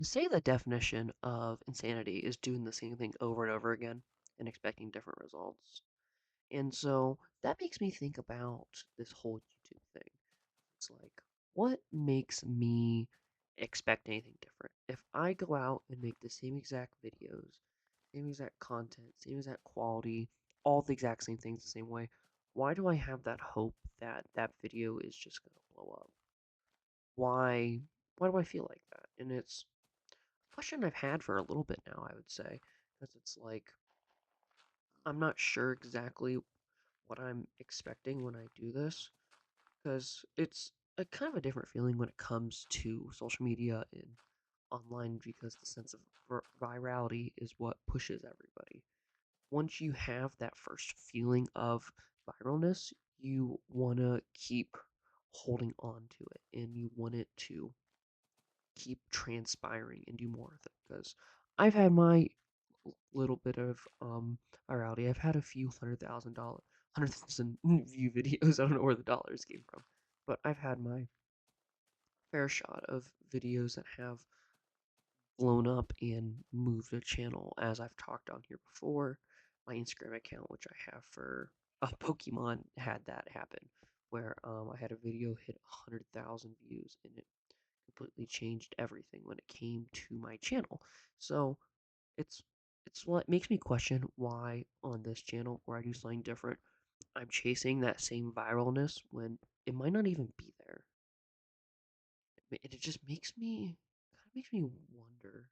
Say the definition of insanity is doing the same thing over and over again and expecting different results. And so that makes me think about this whole YouTube thing. It's like, what makes me expect anything different? If I go out and make the same exact videos, same exact content, same exact quality, all the exact same things the same way, why do I have that hope that that video is just going to blow up? Why why do I feel like that? And it's a question I've had for a little bit now, I would say, because it's like I'm not sure exactly what I'm expecting when I do this, because it's a kind of a different feeling when it comes to social media and online because the sense of virality is what pushes everybody. Once you have that first feeling of viralness, you want to keep holding on to it and you want it to keep transpiring and do more with it because I've had my little bit of virality. I've had a few hundred thousand view videos. I don't know where the dollars came from, but I've had my fair shot of videos that have blown up and moved a channel. As I've talked on here before, my Instagram account, which I have for Pokemon, had that happen where I had a video hit 100,000 views and it completely changed everything when it came to my channel. So it's it's what makes me question why on this channel where I do something different, I'm chasing that same viralness when it might not even be there. It just makes me wonder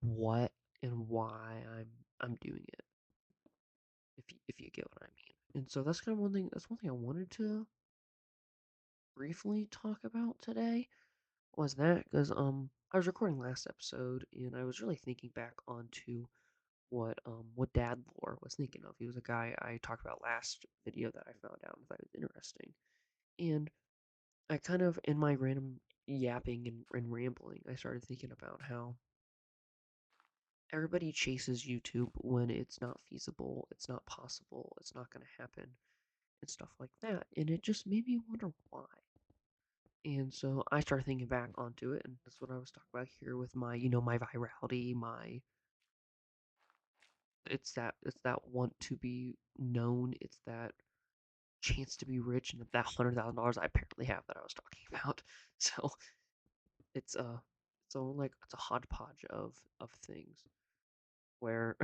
what and why I'm doing it. If you get what I mean. And so that's kind of one thing. That's one thing I wanted to briefly talk about today was that because I was recording last episode and I was really thinking back onto what Dad Lore was thinking of. He was a guy I talked about last video that I found out and thought was interesting. And I kind of in my random yapping and rambling, I started thinking about how everybody chases YouTube when it's not feasible, it's not possible, it's not going to happen, and stuff like that. And it just made me wonder why. And so I started thinking back onto it, and that's what I was talking about here with my, my virality, my it's that want to be known, it's that chance to be rich, and that $100,000 I apparently have that I was talking about. So it's a it's a hodgepodge of things where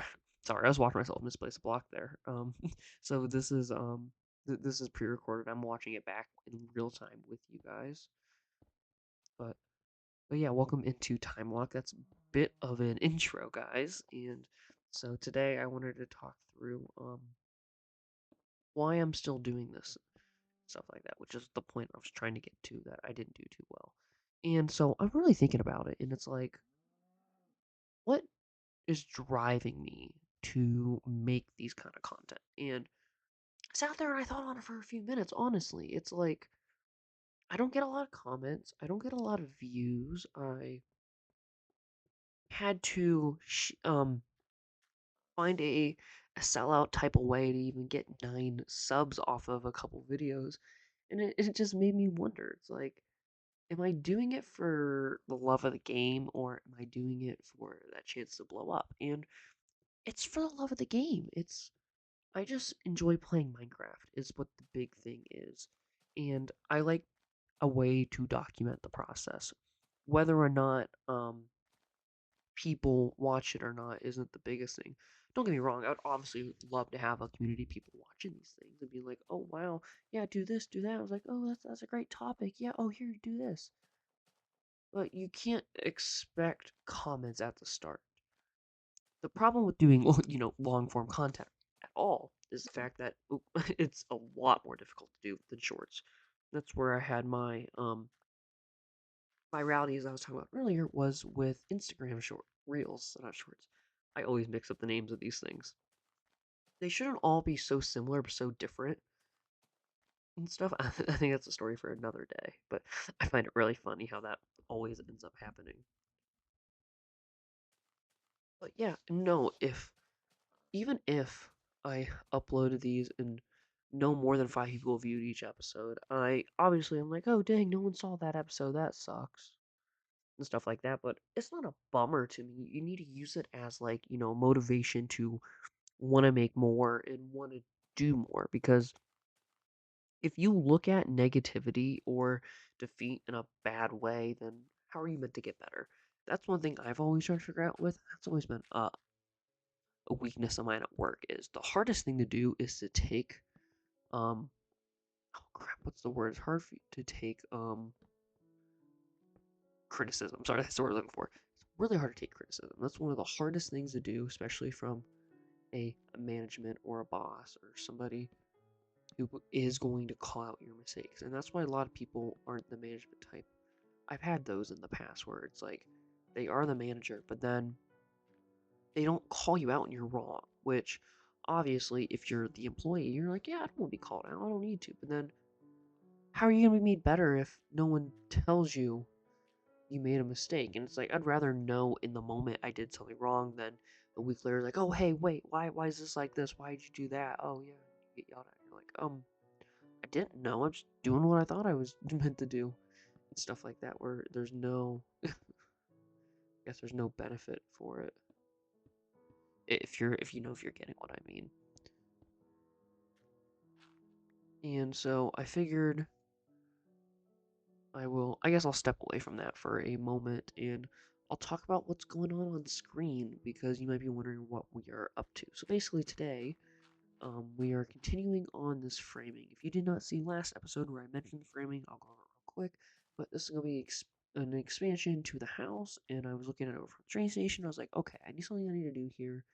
sorry, I was watching myself misplace a block there. So this is pre-recorded. I'm watching it back in real time with you guys. But but yeah, welcome into Timelocke. That's a bit of an intro, guys. And so today I wanted to talk through why I'm still doing this, stuff like that, which is the point I was trying to get to that I didn't do too well. And so I'm really thinking about it, and it's like, what is driving me to make these kind of content? And I sat there and I thought on it for a few minutes, honestly. It's like, I don't get a lot of comments, I don't get a lot of views. I had to find a sellout type of way to even get 9 subs off of a couple videos. And it just made me wonder. It's like, am I doing it for the love of the game or am I doing it for that chance to blow up? And it's for the love of the game. I just enjoy playing Minecraft is what the big thing is. And I like a way to document the process. Whether or not people watch it or not isn't the biggest thing. Don't get me wrong, I would obviously love to have a community of people watching these things and being like, oh wow, yeah, do this, do that. I was like, oh, that's a great topic. Yeah, oh here, do this. But you can't expect comments at the start. The problem with doing long form content at all is the fact that it's a lot more difficult to do than shorts. That's where I had my rowdy, as I was talking about earlier, was with Instagram short reels, not shorts. I always mix up the names of these things. They shouldn't all be so similar but so different and stuff. I think that's a story for another day, but I find it really funny how that always ends up happening. But yeah, no, if even if I uploaded these and no more than 5 people viewed each episode, I obviously I'm like, oh dang, no one saw that episode. That sucks. and stuff like that, but it's not a bummer to me. You need to use it as like, motivation to want to make more and want to do more because if you look at negativity or defeat in a bad way, then how are you meant to get better? That's one thing I've always tried to figure out with. That's always been a weakness of mine at work is the hardest thing to do is to take um oh crap, what's the word? It's hard for you to take criticism. Sorry, that's the word I'm looking for. It's really hard to take criticism. That's one of the hardest things to do, especially from a management or a boss or somebody who is going to call out your mistakes. And that's why a lot of people aren't the management type. I've had those in the past where it's like they are the manager, but then they don't call you out and you're wrong, which obviously if you're the employee, you're like, yeah, I don't want to be called out. I don't need to. But then how are you going to be made better if no one tells you you made a mistake? And it's like I'd rather know in the moment I did something wrong than a week later, like, oh hey, wait, why is this like this? Why did you do that? Oh yeah, you get yelled at. You're like, I didn't know. I'm just doing what I thought I was meant to do and stuff like that. Where there's no, I guess there's no benefit for it if you're getting what I mean. And so I figured I guess I'll step away from that for a moment and I'll talk about what's going on screen because you might be wondering what we are up to. So basically today, we are continuing on this framing. If you did not see last episode where I mentioned framing, I'll go over it real quick. But this is going to be an expansion to the house, and I was looking at it over from the train station. I was like, okay, I need something I need to do here.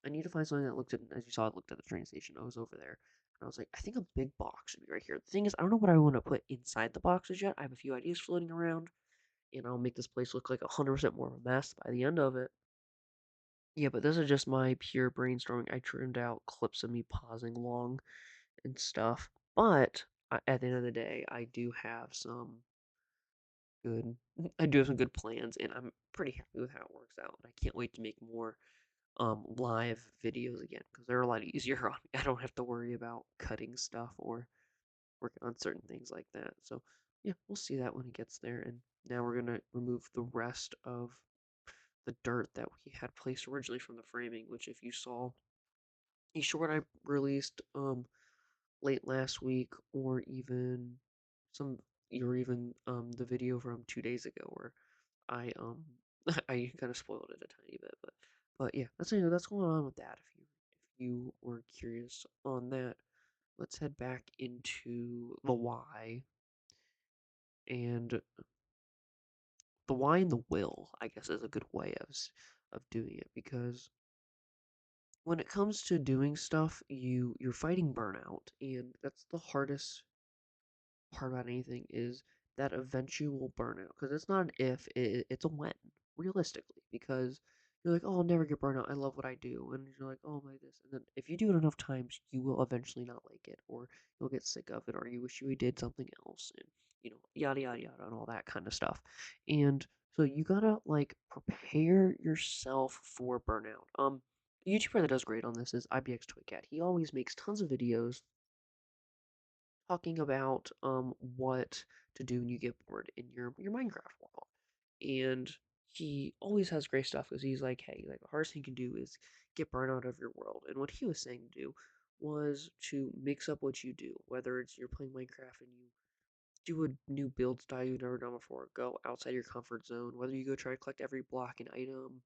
I need to find something that looked at, as you saw, it looked at the train station. I was over there. And I was like, I think a big box should be right here. The thing is, I don't know what I want to put inside the boxes yet. I have a few ideas floating around, and I'll make this place look like 100% more of a mess by the end of it. Yeah, but this is just my pure brainstorming. I trimmed out clips of me pausing long and stuff. But at the end of the day, good, I do have some good plans, and I'm pretty happy with how it works out. And I can't wait to make more live videos again because they're a lot easier on me. I don't have to worry about cutting stuff or working on certain things like that. So yeah, we'll see that when it gets there. And now we're gonna remove the rest of the dirt that we had placed originally from the framing, which if you saw a short I released late last week or even some even the video from 2 days ago where I I kind of spoiled it a tiny bit, but yeah, that's going on with that. If you were curious on that, let's head back into the why and the why and the will. I guess is a good way of doing it because when it comes to doing stuff, you're fighting burnout, and that's the hardest part about anything is that eventual burnout because it's not an if, it's a when, realistically. Because you're like, oh, I'll never get burnout. I love what I do, and you're like, oh my this, and then if you do it enough times, you will eventually not like it, or you'll get sick of it, or you wish you did something else, and yada yada yada, and all that kind of stuff. And so you gotta like prepare yourself for burnout. A YouTuber that does great on this is IBX Toy Cat. He always makes tons of videos talking about what to do when you get bored in your Minecraft world. And he always has great stuff because he's like, hey, like the hardest thing you can do is get burned out of your world. And what he was saying to do was to mix up what you do, whether it's you're playing Minecraft and you do a new build style you've never done before, go outside your comfort zone, whether you go try to collect every block and item,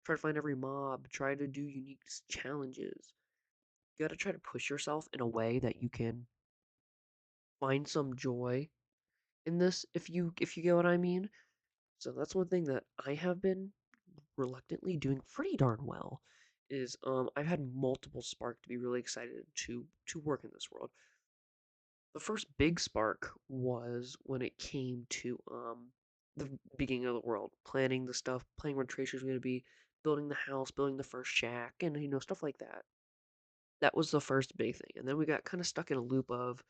try to find every mob, try to do unique challenges. You got to try to push yourself in a way that you can find some joy in this if you get what I mean. So that's one thing that I have been reluctantly doing pretty darn well is I've had multiple spark to be really excited to work in this world. The first big spark was when it came to the beginning of the world, planning the stuff, planning where Tracer's going to be, building the house, building the first shack, and stuff like that. That was the first big thing. And then we got kind of stuck in a loop of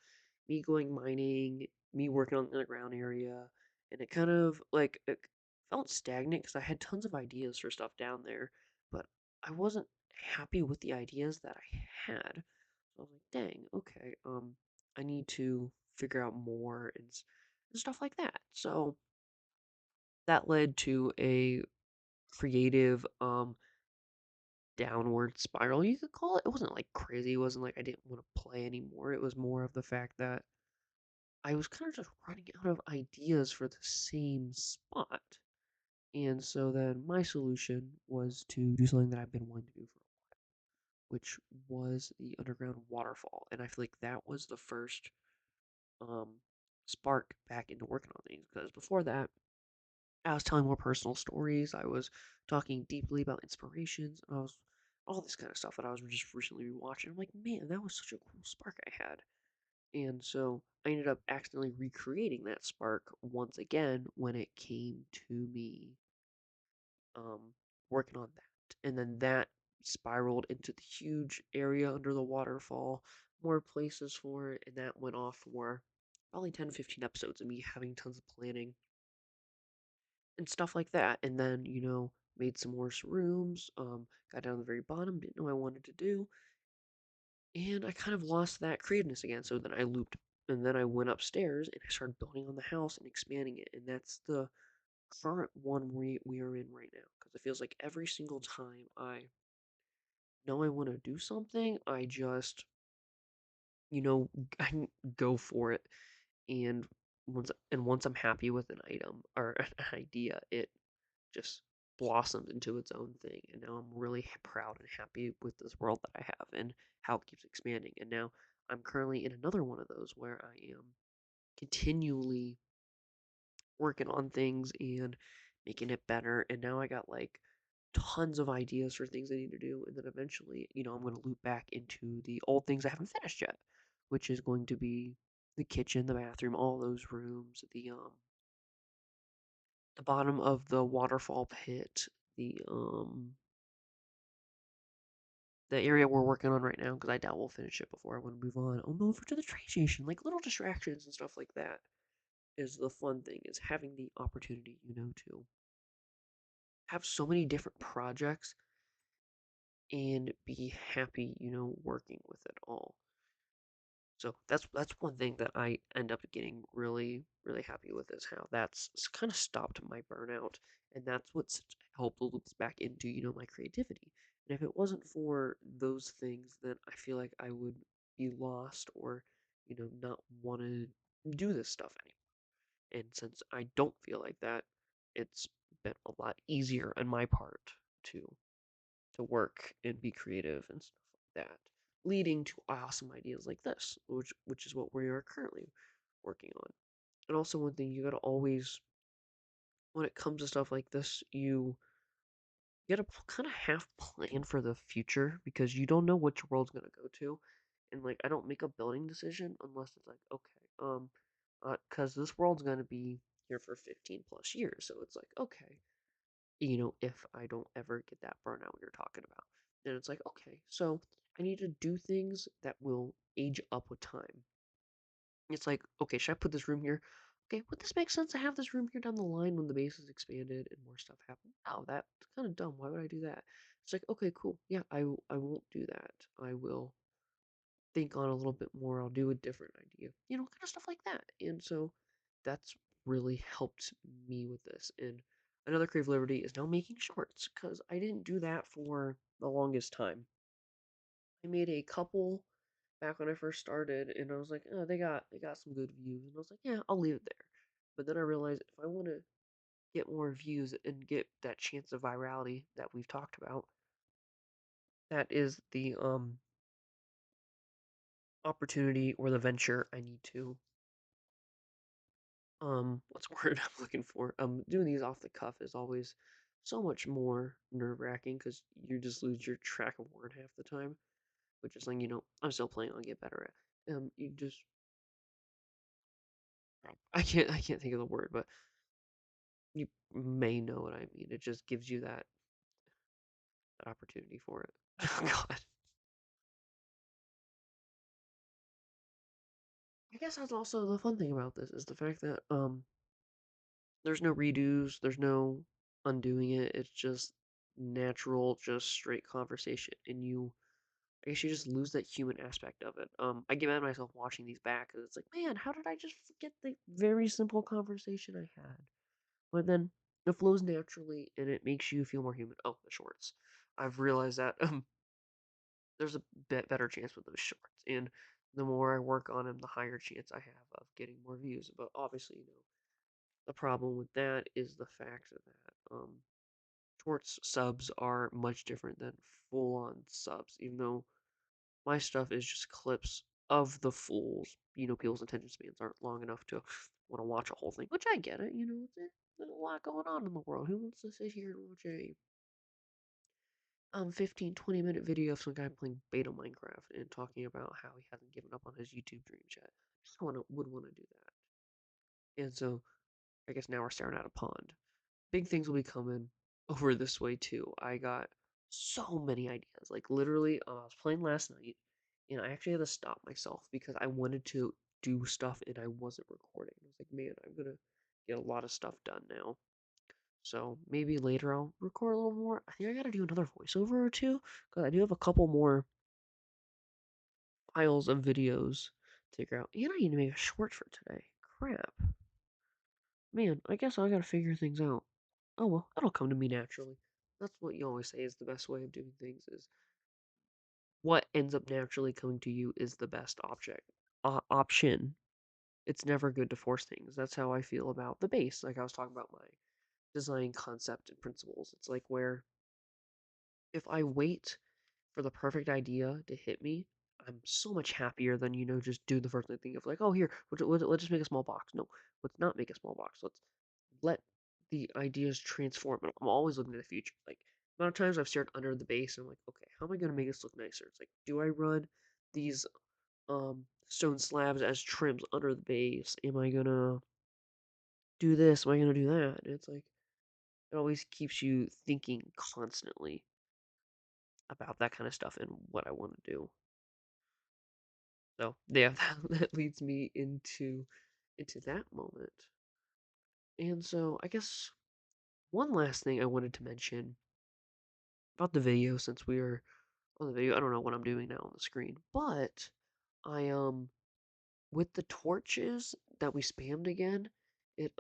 me going mining, me working on the underground area, and it kind of like it felt stagnant because I had tons of ideas for stuff down there, but I wasn't happy with the ideas that I had. So I was like, dang, okay, I need to figure out more and stuff like that. So that led to a creative downward spiral, you could call it. It wasn't like crazy. It wasn't like I didn't want to play anymore. It was more of the fact that I was kind of just running out of ideas for the same spot. And so then my solution was to do something that I've been wanting to do for, which was the underground waterfall. And I feel like that was the first um, spark back into working on things. Because before that, I was telling more personal stories. I was talking deeply about inspirations, and I was all this kind of stuff that I was just recently rewatching. I'm like, man, that was such a cool spark I had. And so I ended up accidentally recreating that spark once again when it came to me um, working on that. And then that spiraled into the huge area under the waterfall, more places for it, and that went off for probably 10, 15 episodes of me having tons of planning and stuff like that. And then, made some more rooms, got down to the very bottom, didn't know what I wanted to do, and I kind of lost that creativeness again. So then I looped, and then I went upstairs and I started building on the house and expanding it. And that's the current one we are in right now. Because it feels like every single time I know I want to do something, I just, you know, I go for it. And once I'm happy with an item or an idea, it just blossomed into its own thing. And now I'm really proud and happy with this world that I have and how it keeps expanding. And now I'm currently in another one of those where I am continually working on things and making it better. And now I got like tons of ideas for things I need to do. And then eventually, I'm going to loop back into the old things I haven't finished yet, which is going to be the kitchen, the bathroom, all those rooms, the bottom of the waterfall pit, the area we're working on right now, because I doubt we'll finish it before I want to move on. I'll move over to the train station, like little distractions and stuff like that. Is the fun thing is having the opportunity, to have so many different projects and be happy, working with it all. So that's one thing that I end up getting really really happy with is how that's kind of stopped my burnout, and that's what's helped loops back into my creativity. And if it wasn't for those things, then I feel like I would be lost or not want to do this stuff anymore. And since I don't feel like that, it's been a lot easier on my part to work and be creative and stuff like that, leading to awesome ideas like this, which is what we are currently working on. And also one thing you gotta always, when it comes to stuff like this, you gotta kind of half plan for the future because you don't know which world's gonna go to. And like I don't make a building decision unless it's like because this world's gonna be here for 15 plus years, so it's like okay, if I don't ever get that burnout we were talking about. Then it's like, okay, so I need to do things that will age up with time. It's like, okay, should I put this room here? Okay, would this make sense to have this room here down the line when the base is expanded and more stuff happens? Oh, that's kind of dumb. Why would I do that? It's like, okay, cool. Yeah, I won't do that. I will think on a little bit more. I'll do a different idea. Kind of stuff like that. And so that's really helped me with this. And another creative liberty is now making shorts because I didn't do that for the longest time. I made a couple back when I first started, and I was like, oh, they got some good views, and I was like, yeah, I'll leave it there. But then I realized if I want to get more views and get that chance of virality that we've talked about, that is the opportunity or the venture I need to what's the word I'm looking for? Doing these off the cuff is always so much more nerve-wracking because you just lose your track of word half the time, which is something I'm still planning on get better at. You just I can't think of the word, but you may know what I mean. It just gives you that opportunity for it. Oh God, I guess that's also the fun thing about this is the fact that there's no redos, there's no undoing it. It's just natural, just straight conversation, and I guess you just lose that human aspect of it. I get mad at myself watching these back, and it's like, man, how did I just forget the very simple conversation I had? But then It flows naturally and it makes you feel more human. Oh, the shorts. I've realized that there's a bit better chance with those shorts, and the more I work on them, the higher chance I have of getting more views. But obviously, the problem with that is the fact that shorts subs are much different than full-on subs, even though my stuff is just clips of the fools. People's attention spans aren't long enough to want to watch a whole thing, which I get it. There's a lot going on in the world. Who wants to sit here and watch a 15-20 minute video of some guy playing beta Minecraft and talking about how he hasn't given up on his YouTube dreams yet? Would want to do that. And so I guess now we're staring at a pond. Big things will be coming over this way too. I got so many ideas. Like literally, I was playing last night, and I actually had to stop myself because I wanted to do stuff and I wasn't recording. I was like, man, I'm gonna get a lot of stuff done now. So maybe later I'll record a little more. I think I gotta do another voiceover or two because I do have a couple more files of videos to figure out. And I need to make a short for today. Crap. Man, I guess I gotta figure things out. Oh well, that'll come to me naturally. That's what you always say is the best way of doing things is what ends up naturally coming to you is the best option. It's never good to force things. That's how I feel about the base. Like I was talking about my design concept and principles. It's like where if I wait for the perfect idea to hit me, I'm so much happier than just do the first thing of like, oh here, let's just make a small box. No, let's not make a small box. Let's let the ideas transform. And I'm always looking to the future. Like amount of times I've stared under the base and I'm like, okay, how am I gonna make this look nicer? It's like, do I run these stone slabs as trims under the base? Am I gonna do this? Am I gonna do that? And it's like it always keeps you thinking constantly about that kind of stuff and what I want to do. So yeah, that leads me into that moment. And so I guess one last thing I wanted to mention about the video since we are on the video. I don't know what I'm doing now on the screen, but I with the torches that we spammed again, it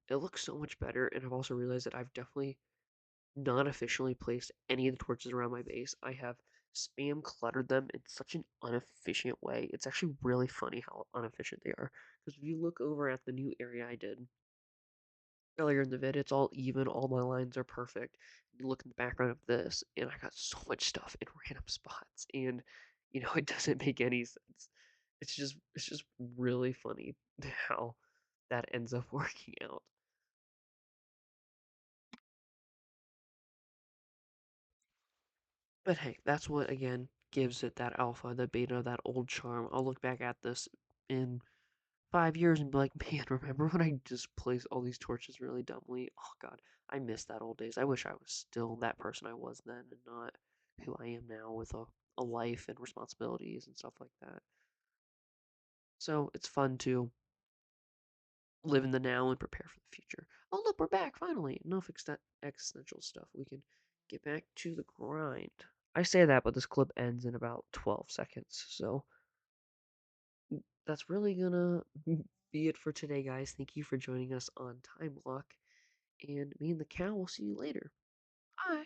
looks so much better, and I've also realized that I've definitely not officially placed any of the torches around my base. I have spam cluttered them in such an inefficient way. It's actually really funny how inefficient they are. Because if you look over at the new area I did earlier in the vid, it's all even, all my lines are perfect. You look in the background of this, and I got so much stuff in random spots, and it doesn't make any sense. It's just really funny how that ends up working out. But hey, that's what again gives it that alpha, that beta, that old charm. I'll look back at this in 5 years and be like, man, remember when I just placed all these torches really dumbly? Oh god, I miss that old days. I wish I was still that person I was then and not who I am now with a life and responsibilities and stuff like that. So it's fun to live in the now and prepare for the future. Oh look, we're back finally. Enough existential stuff. We can get back to the grind. I say that, but this clip ends in about 12 seconds. So that's really gonna be it for today, guys. Thank you for joining us on Time Lock, and me and the cow will see you later. Bye.